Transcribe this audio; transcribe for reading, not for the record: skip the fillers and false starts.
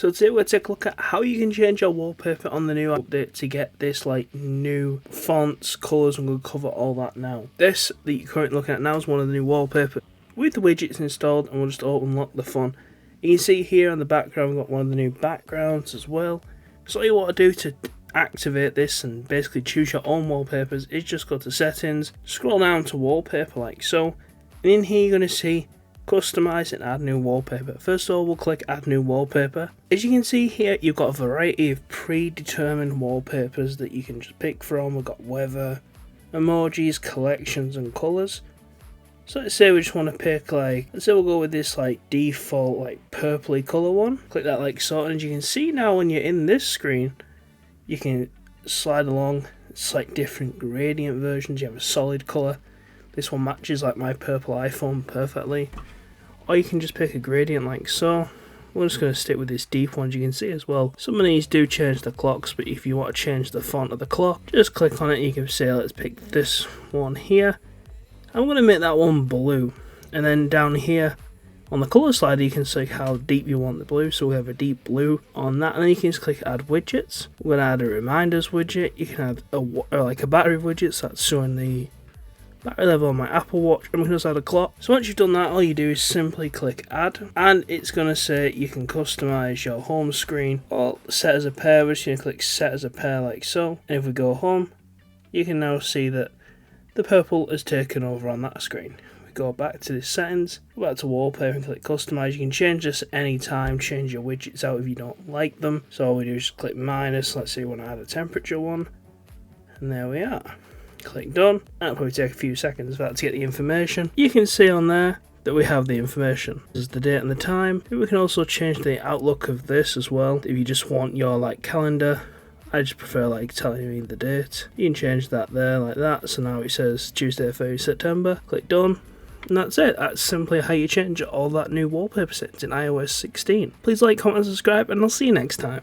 So today we're going to take a look at how you can change your wallpaper on the new update to get this like new fonts, colours, and we'll cover all that now. This that you're currently looking at now is one of the new wallpapers with the widgets installed, and we'll just unlock the font. You can see here on the background we've got one of the new backgrounds as well. So all you want to do to activate this and basically choose your own wallpapers is just go to settings, scroll down to wallpaper like so, and in here you're going to see customize and add new wallpaper. First of all, we'll click add new wallpaper. As you can see here, you've got a variety of predetermined wallpapers that you can just pick from. We've got weather, emojis, collections, and colours. So let's say we just want to pick let's say we'll go with this default purpley colour one. Click that like so, and as you can see now when you're in this screen, you can slide along. It's like different gradient versions. You have a solid colour. This one matches like my purple iPhone perfectly. Or you can just pick a gradient like so. We're just going to stick with this deep one, as you can see as well. Some of these do change the clocks, but if you want to change the font of the clock, just click on it. You can say let's pick this one here. I'm going to make that one blue. And then down here on the colour slider you can see how deep you want the blue. So we have a deep blue on that, and then you can just click add widgets. We're going to add a reminders widget. You can add a battery widget, so that's showing the battery level on my Apple Watch, and we can just add a clock. So once you've done that, all you do is simply click add, and it's going to say you can customize your home screen or set as a pair. We're just going to click set as a pair like so, and if we go home, you can now see that the purple has taken over on that screen. We go back to the settings, go back to wallpaper and click customize. You can change this any time, change your widgets out if you don't like them. So all we do is just click minus. Let's say we want to add a temperature one, and there we are. Click done. That'll probably take a few seconds for that to get the information. You can see on there that we have the information. This is the date and the time. We can also change the outlook of this as well. If you just want your calendar, I just prefer telling me the date. You can change that there like that. So now it says Tuesday 30 September. Click done. And that's it. That's simply how you change all that new wallpaper settings in iOS 16. Please like, comment, and subscribe, and I'll see you next time.